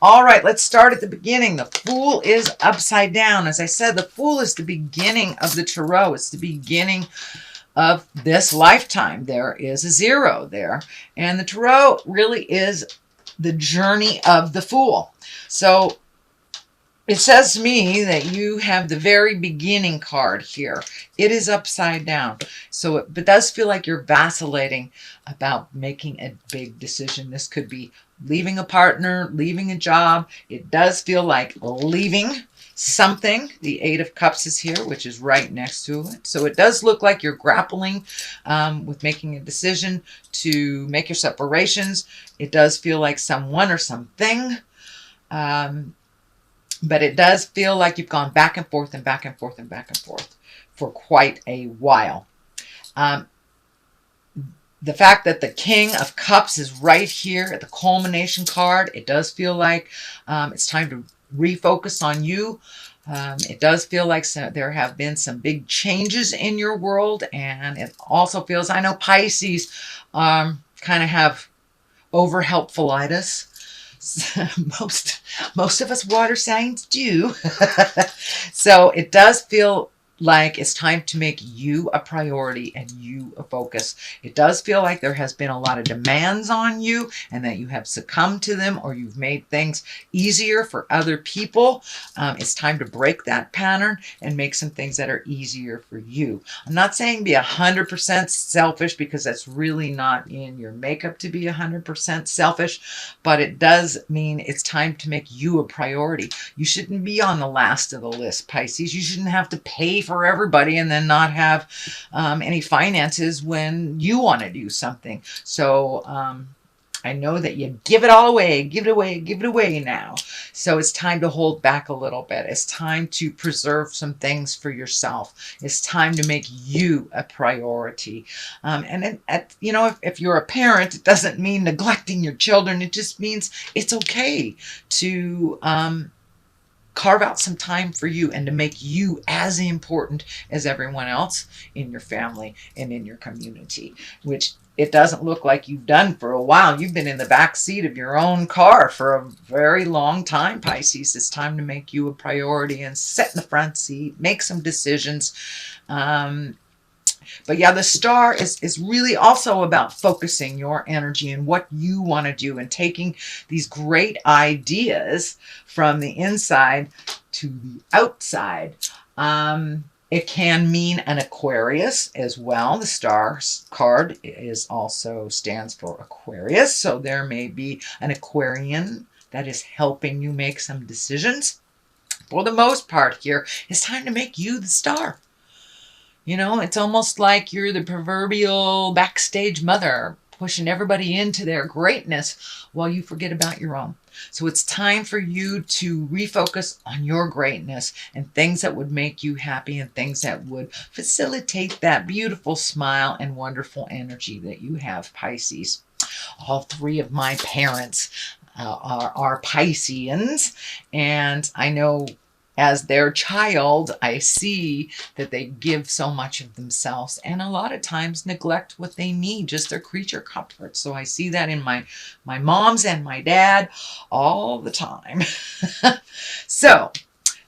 All right, let's start at the beginning. The Fool is upside down. As I said, the Fool is the beginning of the Tarot. It's the beginning of this lifetime. There is a 0 there. And the Tarot really is the journey of the Fool. So it says to me that you have the very beginning card here. It is upside down. So it does feel like you're vacillating about making a big decision. This could be leaving a partner, leaving a job. It does feel like leaving something. The 8 of Cups is here, which is right next to it. So it does look like you're grappling with making a decision to make your separations. It does feel like someone or something. But it does feel like you've gone back and forth and back and forth and back and forth for quite a while. The fact that the King of Cups is right here at the culmination card, it does feel like it's time to refocus on you. It does feel like there have been some big changes in your world. And it also feels, I know Pisces kind of have over-helpfulitis. Most of us water signs do. So it does feel like it's time to make you a priority and you a focus. It does feel like there has been a lot of demands on you and that you have succumbed to them, or you've made things easier for other people. It's time to break that pattern and make some things that are easier for you. I'm not saying be 100% selfish, because that's really not in your makeup to be 100% selfish, but it does mean it's time to make you a priority. You shouldn't be on the last of the list, Pisces. You shouldn't have to pay for everybody and then not have any finances when you want to do something. So I know that you give it all away, give it away now. So it's time to hold back a little bit. It's time to preserve some things for yourself. It's time to make you a priority. And you know, if you're a parent, it doesn't mean neglecting your children. It just means it's okay to carve out some time for you and to make you as important as everyone else in your family and in your community, which it doesn't look like you've done for a while. You've been in the back seat of your own car for a very long time, Pisces. It's time to make you a priority and sit in the front seat, make some decisions. But yeah, the Star is really also about focusing your energy and what you want to do and taking these great ideas from the inside to the outside. It can mean an Aquarius as well. The Star card stands for Aquarius. So there may be an Aquarian that is helping you make some decisions. For the most part here, it's time to make you the star. You know, it's almost like you're the proverbial backstage mother, pushing everybody into their greatness while you forget about your own. So it's time for you to refocus on your greatness and things that would make you happy and things that would facilitate that beautiful smile and wonderful energy that you have, Pisces. All 3 of my parents are Pisceans, and I know as their child, I see that they give so much of themselves and a lot of times neglect what they need, just their creature comforts. So I see that in my moms and my dad all the time. So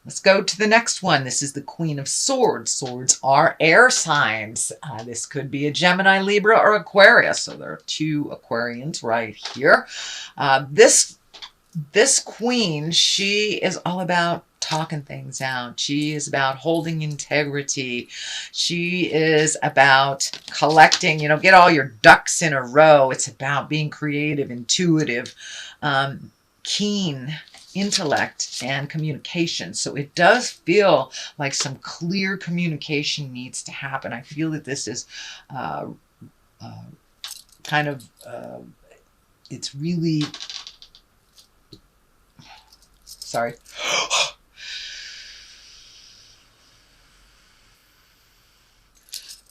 let's go to the next one. This is the Queen of Swords. Swords are air signs. This could be a Gemini, Libra, or Aquarius. So there are 2 Aquarians right here. This queen, she is all about talking things out. She is about holding integrity. She is about collecting, get all your ducks in a row. It's about being creative, intuitive, keen intellect and communication. So it does feel like some clear communication needs to happen. I feel that this is it's really, sorry.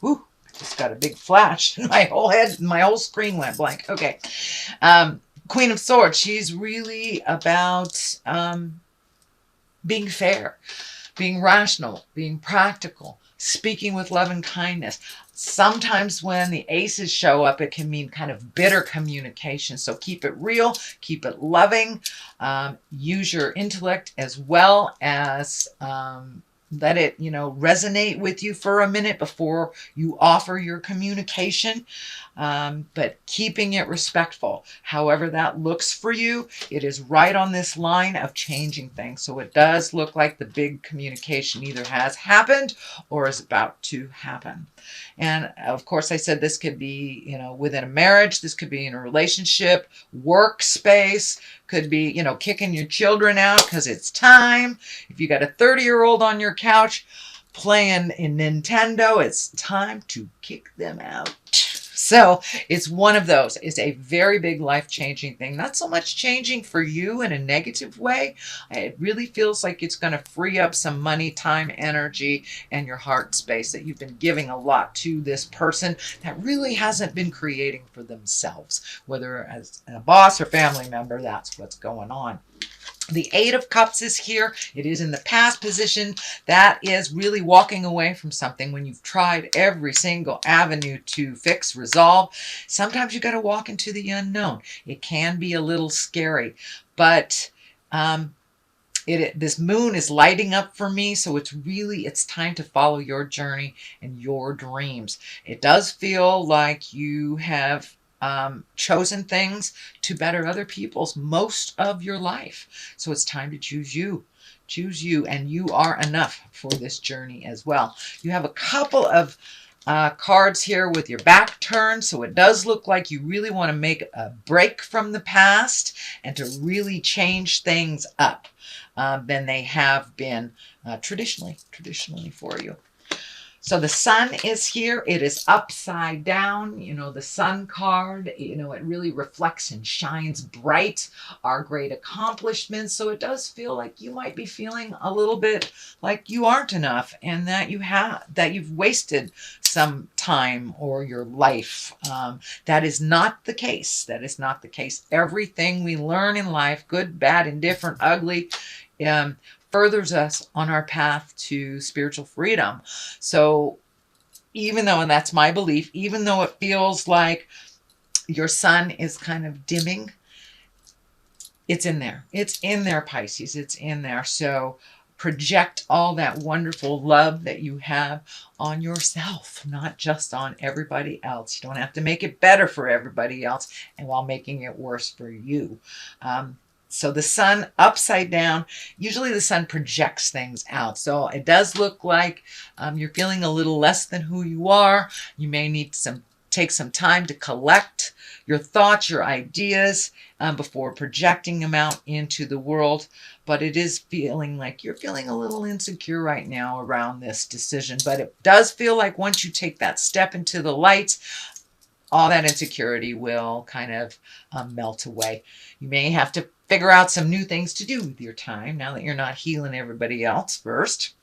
Whew, I just got a big flash. My whole screen went blank. Okay. Queen of Swords, she's really about being fair, being rational, being practical, speaking with love and kindness. Sometimes when the aces show up, it can mean kind of bitter communication. So keep it real, keep it loving, use your intellect as well as let it, resonate with you for a minute before you offer your communication. But keeping it respectful, however that looks for you, it is right on this line of changing things. So it does look like the big communication either has happened or is about to happen. And of course, I said this could be, within a marriage, this could be in a relationship, workspace, could be, kicking your children out because it's time. If you got a 30-year-old on your couch playing in Nintendo, it's time to kick them out. So it's one of those. It's a very big life-changing thing. Not so much changing for you in a negative way. It really feels like it's going to free up some money, time, energy, and your heart space that you've been giving a lot to this person that really hasn't been creating for themselves. Whether as a boss or family member, that's what's going on. The Eight of Cups is here. It is in the past position. That is really walking away from something when you've tried every single avenue to fix, resolve. Sometimes you got to walk into the unknown. It can be a little scary, but this moon is lighting up for me, so it's time to follow your journey and your dreams. It does feel like you have chosen things to better other people's most of your life. So it's time to choose you. Choose you, and you are enough for this journey as well. You have a couple of cards here with your back turned, so it does look like you really want to make a break from the past and to really change things up than they have been traditionally for you. So the sun is here. It is upside down. The sun card, it really reflects and shines bright our great accomplishments. So it does feel like you might be feeling a little bit like you aren't enough and that you've wasted some time or your life. That is not the case. That is not the case. Everything we learn in life, good, bad, indifferent, ugly, furthers us on our path to spiritual freedom. So even though, and that's my belief, even though it feels like your sun is kind of dimming, it's in there. It's in there, Pisces. It's in there. So project all that wonderful love that you have on yourself, not just on everybody else. You don't have to make it better for everybody else and while making it worse for you. So the sun upside down, usually the sun projects things out. So it does look like you're feeling a little less than who you are. You may need take some time to collect your thoughts, your ideas before projecting them out into the world. But it is feeling like you're feeling a little insecure right now around this decision. But it does feel like once you take that step into the light, all that insecurity will kind of melt away. You may have to figure out some new things to do with your time now that you're not healing everybody else first.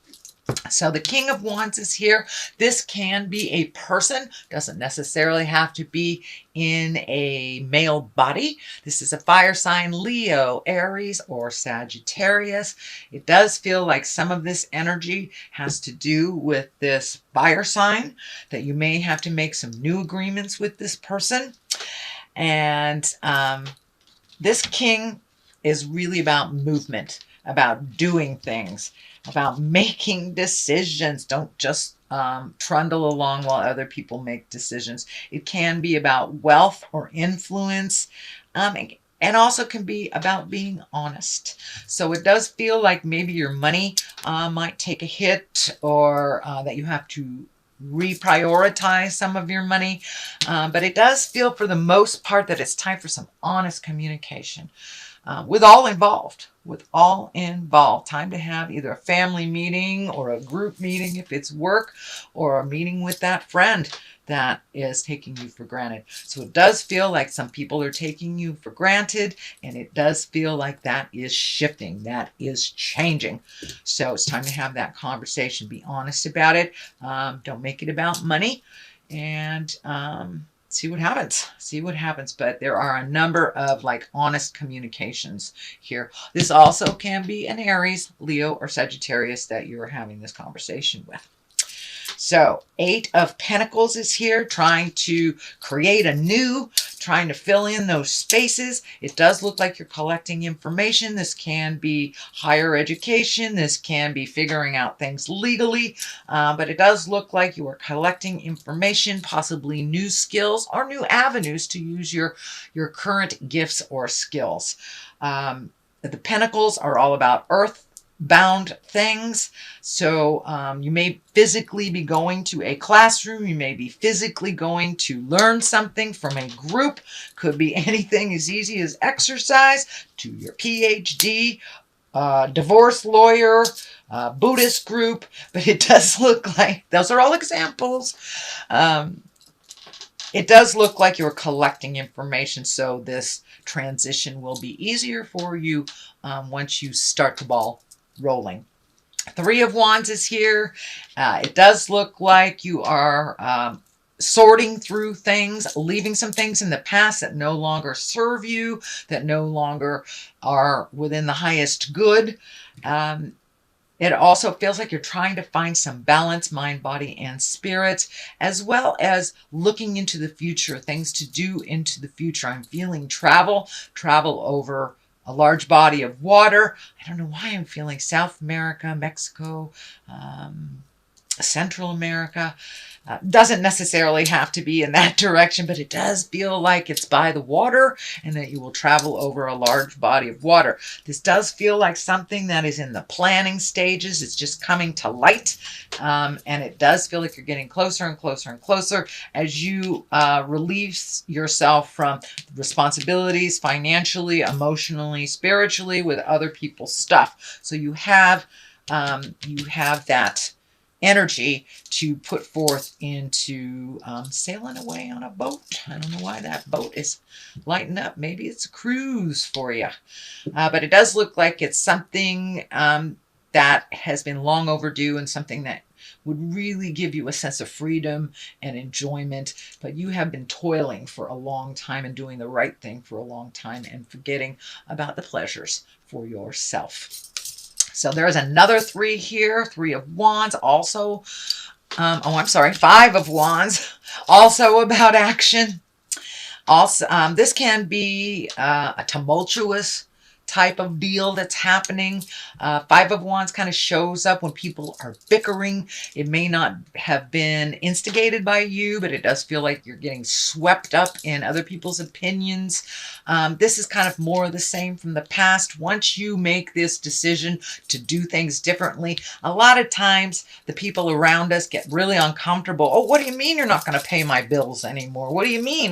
So the King of Wands is here. This can be a person, doesn't necessarily have to be in a male body. This is a fire sign, Leo, Aries, or Sagittarius. It does feel like some of this energy has to do with this fire sign, that you may have to make some new agreements with this person. And this king is really about movement, about doing things, about making decisions. Don't just trundle along while other people make decisions. It can be about wealth or influence, and also can be about being honest. So it does feel like maybe your money might take a hit, or that you have to reprioritize some of your money. But it does feel for the most part that it's time for some honest communication. With all involved, time to have either a family meeting or a group meeting if it's work, or a meeting with that friend that is taking you for granted. So it does feel like some people are taking you for granted, and it does feel like that is shifting, that is changing. So it's time to have that conversation. Be honest about it. Don't make it about money, and see what happens. But there are a number of honest communications here. This also can be an Aries, Leo, or Sagittarius that you're having this conversation with. So 8 of Pentacles is here, trying to create anew, trying to fill in those spaces. It does look like you're collecting information. This can be higher education. This can be figuring out things legally. But it does look like you are collecting information, possibly new skills or new avenues to use your current gifts or skills. The Pentacles are all about earth-bound things. So you may physically be going to a classroom. You may be physically going to learn something from a group. Could be anything as easy as exercise to your PhD, divorce lawyer, Buddhist group. But it does look like, those are all examples. It does look like you're collecting information, so this transition will be easier for you once you start the ball rolling. 3 of Wands is here. It does look like you are sorting through things, leaving some things in the past that no longer serve you, that no longer are within the highest good. It also feels like you're trying to find some balance, mind, body, and spirit, as well as looking into the future, things to do into the future. I'm feeling travel over a large body of water. I don't know why I'm feeling South America, Mexico, Central America. Doesn't necessarily have to be in that direction, but it does feel like it's by the water and that you will travel over a large body of water. This does feel like something that is in the planning stages. It's just coming to light. And it does feel like you're getting closer and closer and closer as you release yourself from responsibilities financially, emotionally, spiritually, with other people's stuff. So you have that energy to put forth into sailing away on a boat. I don't know why that boat is lighting up. Maybe it's a cruise for you. But it does look like it's something that has been long overdue and something that would really give you a sense of freedom and enjoyment. But you have been toiling for a long time and doing the right thing for a long time and forgetting about the pleasures for yourself. So there's another 3 here, 3 of Wands, also, 5 of Wands, also about action. Also, this can be a tumultuous type of deal that's happening. 5 of Wands kind of shows up when people are bickering. It may not have been instigated by you, but it does feel like you're getting swept up in other people's opinions. This is kind of more of the same from the past. Once you make this decision to do things differently, a lot of times the people around us get really uncomfortable. Oh, what do you mean you're not going to pay my bills anymore? What do you mean?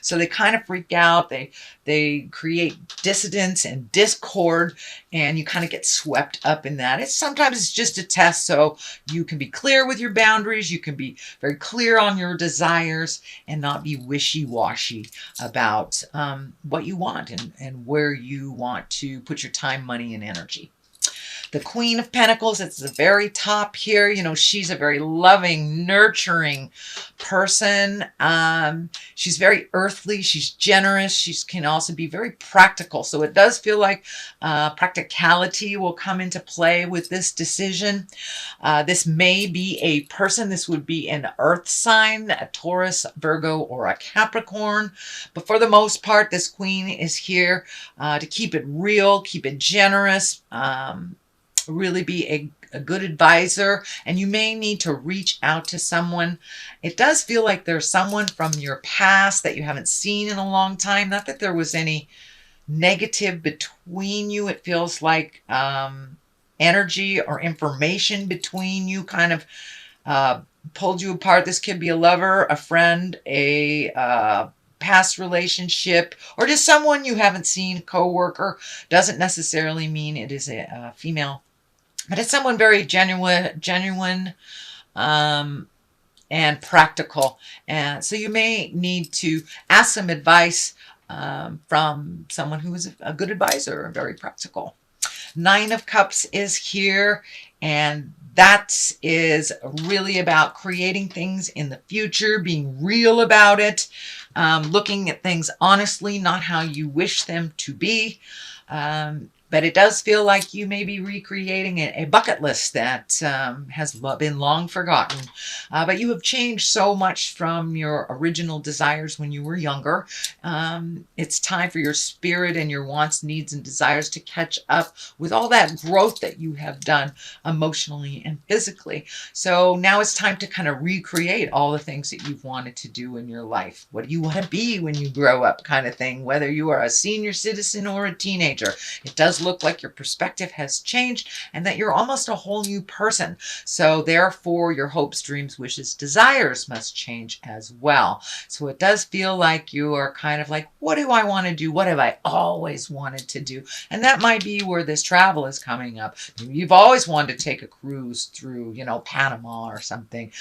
So they kind of freak out. They create dissidence and discord, and you kind of get swept up in that. Sometimes it's just a test, so you can be clear with your boundaries. You can be very clear on your desires and not be wishy-washy about what you want and where you want to put your time, money, and energy. The Queen of Pentacles, it's the very top here. You know, she's a very loving, nurturing person. She's very earthly. She's generous. She can also be very practical. So it does feel like practicality will come into play with this decision. This may be a person. This would be an earth sign, a Taurus, Virgo, or a Capricorn. But for the most part, this Queen is here to keep it real, keep it generous, really be a good advisor, and you may need to reach out to someone. It does feel like there's someone from your past that you haven't seen in a long time. Not that there was any negative between you. It feels like energy or information between you kind of pulled you apart. This could be a lover, a friend, a past relationship, or just someone you haven't seen, co-worker. Doesn't necessarily mean it is a female, but it's someone very genuine and practical. And so you may need to ask some advice from someone who is a good advisor and very practical. 9 of Cups is here, and that is really about creating things in the future, being real about it. looking at things honestly, not how you wish them to be. But it does feel like you may be recreating a bucket list that has been long forgotten. But you have changed so much from your original desires when you were younger. It's time for your spirit and your wants, needs, and desires to catch up with all that growth that you have done emotionally and physically. So now it's time to kind of recreate all the things that you've wanted to do in your life. What do you want to be when you grow up, kind of thing, whether you are a senior citizen or a teenager. It does look like your perspective has changed and that you're almost a whole new person. So therefore, your hopes, dreams, wishes, desires must change as well. So it does feel like you are kind of like, what do I want to do? What have I always wanted to do? And that might be where this travel is coming up. You've always wanted to take a cruise through, Panama or something.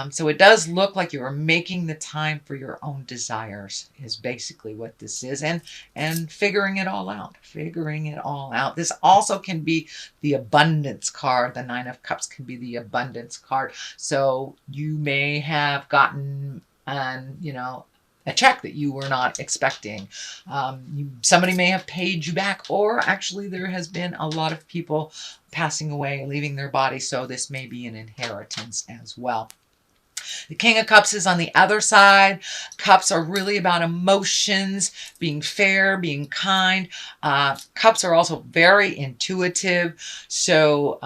So it does look like you are making the time for your own desires is basically what this is. And figuring it all out. This also can be the abundance card. The Nine of Cups can be the abundance card. So you may have gotten a check that you were not expecting. Somebody may have paid you back, or actually there has been a lot of people passing away, leaving their body. So this may be an inheritance as well. The King of Cups is on the other side. Cups are really about emotions, being fair, being kind. Cups are also very intuitive. So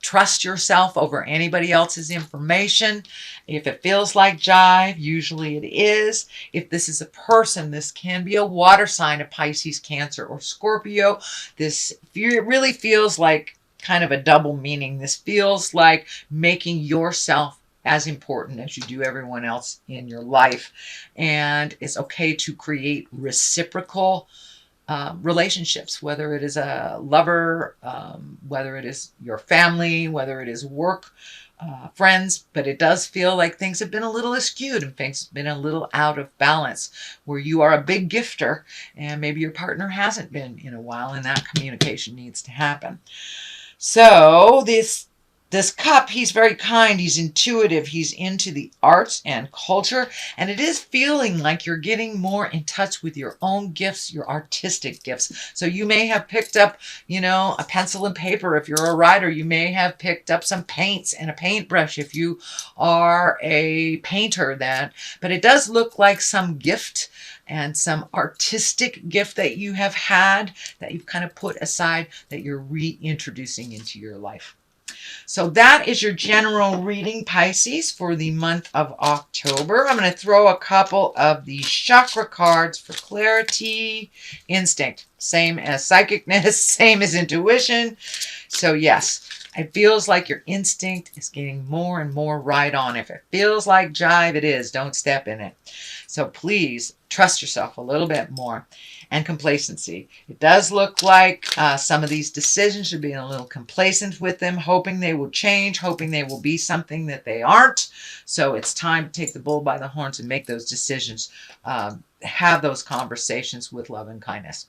trust yourself over anybody else's information. If it feels like jive, usually it is. If this is a person, this can be a water sign, a Pisces, Cancer, or Scorpio. It really feels like kind of a double meaning. This feels like making yourself as important as you do everyone else in your life. And it's okay to create reciprocal relationships, whether it is a lover, whether it is your family, whether it is work, friends. But it does feel like things have been a little askewed and things have been a little out of balance, where you are a big gifter and maybe your partner hasn't been in a while, and that communication needs to happen. So this cup, he's very kind, he's intuitive, he's into the arts and culture, and it is feeling like you're getting more in touch with your own gifts, your artistic gifts. So you may have picked up, a pencil and paper if you're a writer. You may have picked up some paints and a paintbrush if you are a painter. But it does look like some gift and some artistic gift that you have had, that you've kind of put aside, that you're reintroducing into your life. So that is your general reading, Pisces, for the month of October. I'm going to throw a couple of the chakra cards for clarity. Instinct, same as psychicness, same as intuition. So yes, it feels like your instinct is getting more and more right on. If it feels like jive, it is. Don't step in it. So please trust yourself a little bit more. And complacency. It does look like some of these decisions are being a little complacent with them, hoping they will change, hoping they will be something that they aren't. So it's time to take the bull by the horns and make those decisions. Have those conversations with love and kindness.